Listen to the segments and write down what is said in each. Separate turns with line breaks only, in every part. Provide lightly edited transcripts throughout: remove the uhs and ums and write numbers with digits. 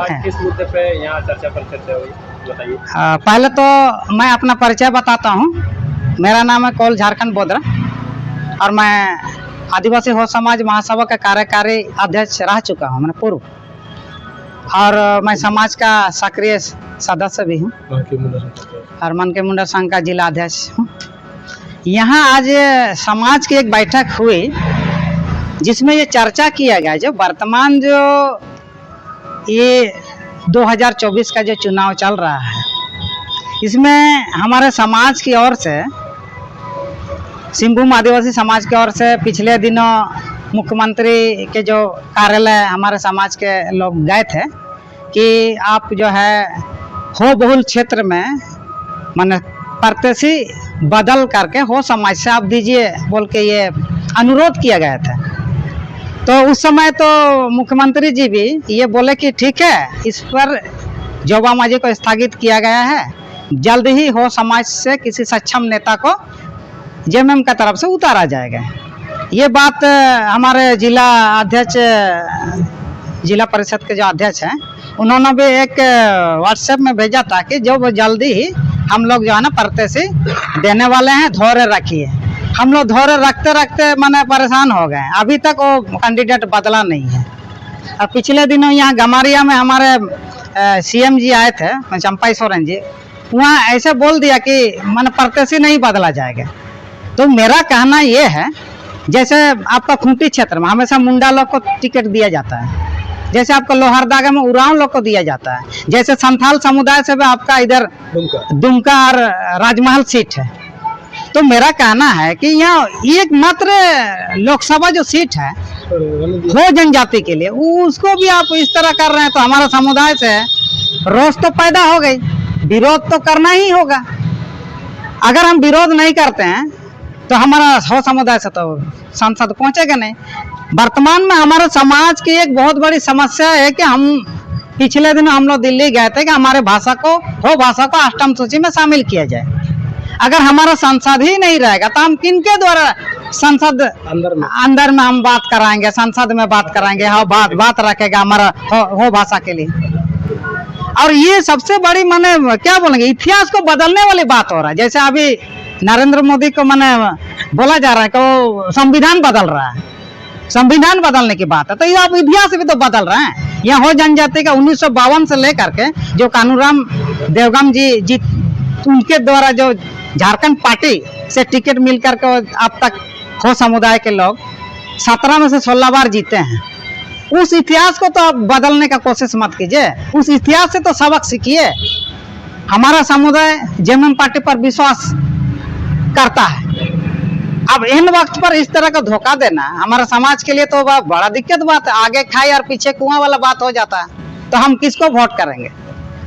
आज किस मुद्दे पे यहाँ चर्चा हुई बताइए।
पहले तो मैं अपना परिचय बताता हूँ। मेरा नाम है कौल झारखंड बोदरा और मैं आदिवासी हो समाज महासभा का कार्यकारी अध्यक्ष रह चुका हूँ, मैंने पूर्व, और मैं समाज का सक्रिय सदस्य भी हूँ और मन के मुंडा संघ का जिला अध्यक्ष हूँ। यहाँ आज समाज की एक बैठक हुई जिसमें ये चर्चा किया गया जो वर्तमान जो ये 2024 का जो चुनाव चल रहा है, इसमें हमारे समाज की ओर से, सिंहभूम आदिवासी समाज की ओर से पिछले दिनों मुख्यमंत्री के जो कार्यालय हमारे समाज के लोग गए थे कि आप जो है हो बहुल क्षेत्र में माने प्रत्याशी बदल करके हो समाज से आप दीजिए बोल के ये अनुरोध किया गया था। तो उस समय तो मुख्यमंत्री जी भी ये बोले कि ठीक है, इस पर जोबामाजी को स्थगित किया गया है, जल्द ही हो समाज से किसी सक्षम नेता को जेएमएम का तरफ से उतारा जाएगा। ये बात हमारे जिला अध्यक्ष, जिला परिषद के जो अध्यक्ष हैं, उन्होंने भी एक व्हाट्सएप में भेजा था कि जो जल्दी ही हम लोग जो है ना प्रत्याशी देने वाले हैं, धैर्य रखिए। हम लोग धैर्य रखते रखते मैंने परेशान हो गए, अभी तक वो कैंडिडेट बदला नहीं है। और पिछले दिनों यहाँ गमारिया में हमारे सीएम जी आए थे, चंपाई सोरेन जी, वहाँ ऐसे बोल दिया कि मैंने प्रत्याशी नहीं बदला जाएगा। तो मेरा कहना ये है, जैसे आपका खूंटी क्षेत्र में हमेशा मुंडा लोग को टिकट दिया जाता है, जैसे आपका लोहरदगा में उरांव लोग को दिया जाता है, जैसे संथाल समुदाय से भी आपका इधर दुमका और राजमहल सीट है। तो मेरा कहना है कि यहाँ एकमात्र लोकसभा जो सीट है हो जनजाति के लिए, उसको भी आप इस तरह कर रहे हैं, तो हमारा समुदाय से रोष तो पैदा हो गई, विरोध तो करना ही होगा। अगर हम विरोध नहीं करते हैं तो हमारा हो समुदाय से तो सांसद पहुंचेगा नहीं। वर्तमान में हमारे समाज की एक बहुत बड़ी समस्या है कि हम पिछले दिन हम लोग दिल्ली गए थे कि हमारे भाषा को, हो भाषा को अष्टम सूची में शामिल किया जाए। अगर हमारा संसद ही नहीं रहेगा तो हम किनके द्वारा संसद अंदर में हम बात कराएंगे, संसद में बात कराएंगे, हाँ बात रखेगा हमारा हो भाषा के लिए। और ये सबसे बड़ी माने क्या बोलेंगे, इतिहास को बदलने वाली बात हो रहा है। जैसे अभी नरेंद्र मोदी को माने बोला जा रहा है कि वो संविधान बदल रहा है, संविधान बदलने की बात है, तो ये आप इतिहास भी तो बदल रहे हैं। यहाँ हो जनजाति का 1952 से लेकर के जो कानूराम देवगम जी उनके द्वारा जो झारखंड पार्टी से टिकट मिल करके अब तक हो समुदाय के लोग 17 में से 16 बार जीते हैं। उस इतिहास को तो आप बदलने का कोशिश मत कीजिए, उस इतिहास से तो सबक सीखिए। हमारा समुदाय जेएमएम पार्टी पर विश्वास करता है। अब इन वक्त पर इस तरह का धोखा देना हमारा समाज के लिए तो बड़ा दिक्कत बात है। आगे खाई और पीछे कुआं वाला बात हो जाता है, तो हम किसको वोट करेंगे?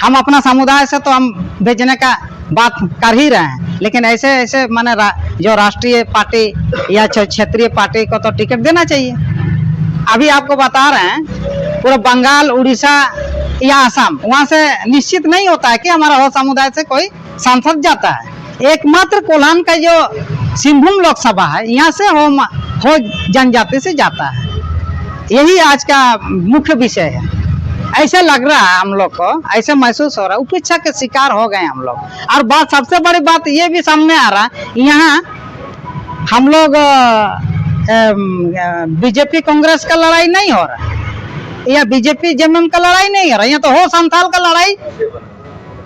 हम अपना समुदाय से तो हम भेजने का बात कर ही रहे हैं, लेकिन ऐसे ऐसे माने जो राष्ट्रीय पार्टी या क्षेत्रीय पार्टी को तो टिकट देना चाहिए। अभी आपको बता रहे हैं पूरा बंगाल, उड़ीसा या असम, वहाँ से निश्चित नहीं होता है कि हमारा हो समुदाय से कोई सांसद जाता है। एकमात्र कोल्हान का जो सिंहभूम लोकसभा है, यहाँ से हो जनजाति से जाता है। यही आज का मुख्य विषय है। ऐसे लग रहा है हम लोग को, ऐसे महसूस हो रहा है, उपेक्षा के शिकार हो गए हम लोग। और बात सबसे बड़ी बात ये भी सामने आ रहा है, यहाँ हम लोग बीजेपी कांग्रेस का लड़ाई नहीं हो रहा है, या बीजेपी जेएमएम का लड़ाई नहीं हो रहा है, यहाँ तो हो संथाल का लड़ाई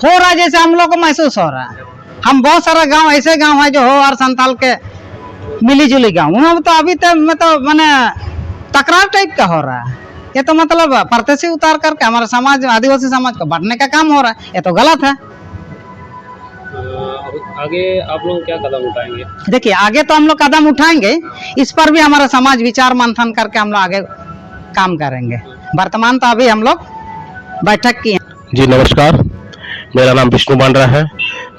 हो रहा है, जैसे हम लोग को महसूस हो रहा है। हम बहुत सारा गांव ऐसे गांव है जो हो और संथाल के मिली जुली गांव, वहाँ तो अभी तक मतलब मैंने तकरार टाइप का हो रहा है। ये तो मतलब प्रत्याशी उतार करके हमारा समाज, आदिवासी समाज को बांटने का काम हो रहा है, ये तो गलत है।
आगे आप लोग क्या कदम उठाएंगे?
देखिए, आगे तो हम लोग कदम उठाएंगे, इस पर भी हमारा समाज विचार मंथन करके हम लोग आगे काम करेंगे। वर्तमान तो अभी हम लोग बैठक की है।
जी नमस्कार, मेरा नाम विष्णु बांड्रा है।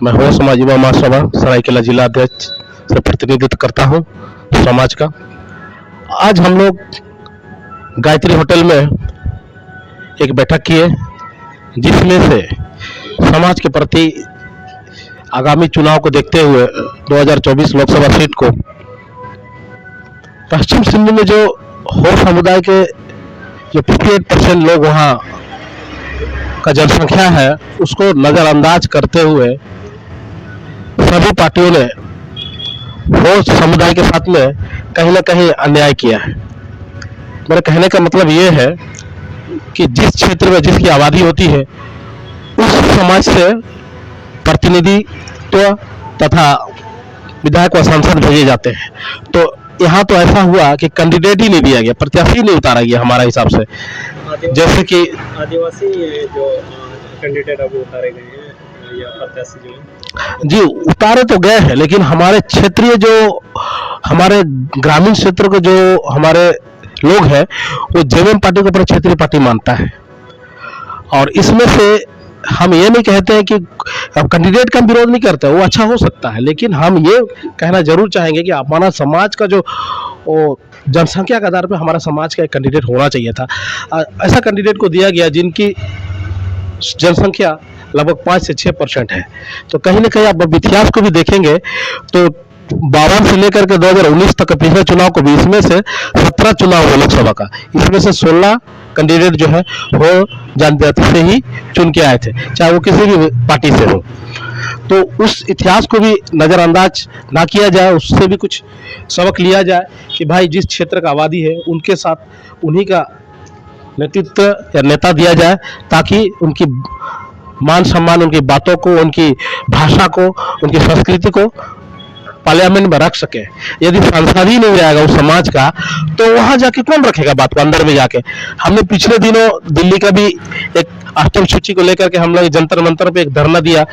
मैं हो समाज युवा महासभा सरायकेला जिला अध्यक्ष से प्रतिनिधित्व करता हूँ समाज का। आज हम लोग गायत्री होटल में एक बैठक किए, जिसमें से समाज के प्रति आगामी चुनाव को देखते हुए 2024 लोकसभा सीट को पश्चिम सिंध में जो हो समुदाय के जो 58% लोग वहाँ का जनसंख्या है उसको नजरअंदाज करते हुए सभी पार्टियों ने वो समुदाय के साथ में कहीं ना कहीं अन्याय किया है। मेरे कहने का मतलब ये है कि जिस क्षेत्र में जिसकी आबादी होती है उस समाज से प्रतिनिधि तथा विधायक व सांसद भेजे जाते हैं। तो यहाँ तो ऐसा हुआ कि कैंडिडेट ही नहीं दिया गया, प्रत्याशी नहीं उतारा गया हमारा हिसाब से। जैसे कि
आदिवासी जो कैंडिडेट अब उतारे गए हैं या प्रत्याशी जो हैं,
जी उतारे तो गए हैं, लेकिन हमारे क्षेत्रीय जो हमारे ग्रामीण क्षेत्र के जो हमारे लोग हैं वो जेवीएम पार्टी को अपनी क्षेत्रीय पार्टी मानता है। और इसमें से हम ये नहीं कहते हैं कि अब कैंडिडेट का विरोध नहीं करते, वो अच्छा हो सकता है, लेकिन हम ये कहना जरूर चाहेंगे कि हमारा समाज का जो जनसंख्या के आधार पर हमारा समाज का एक कैंडिडेट होना चाहिए था। ऐसा कैंडिडेट को दिया गया जिनकी जनसंख्या लगभग 5 से 6% है। तो कहीं ना कहीं आप इतिहास को भी देखेंगे तो 52 से लेकर के 2019 तक पिछले चुनाव को भी, इसमें से 17 चुनाव हुआ लोकसभा का, इसमें से 16 कैंडिडेट जो है वो जनजाति से ही चुन के आए थे, चाहे वो किसी भी पार्टी से हो। तो उस इतिहास को भी नजरअंदाज ना किया जाए, उससे भी कुछ सबक लिया जाए कि भाई जिस क्षेत्र का आबादी है उनके साथ उन्हीं का नेतृत्व या नेता दिया जाए, ताकि उनकी मान सम्मान, उनकी बातों को, उनकी भाषा को, उनकी संस्कृति को पार्लियामेंट में रख सके। यदि सांसद ही नहीं रहेगा उस समाज का तो वहां जाके कौन रखेगा बात को अंदर में जाके। हमने पिछले दिनों दिल्ली का भी एक अष्टम सूची को लेकर के हम लोग जंतर मंतर पे एक धरना दिया।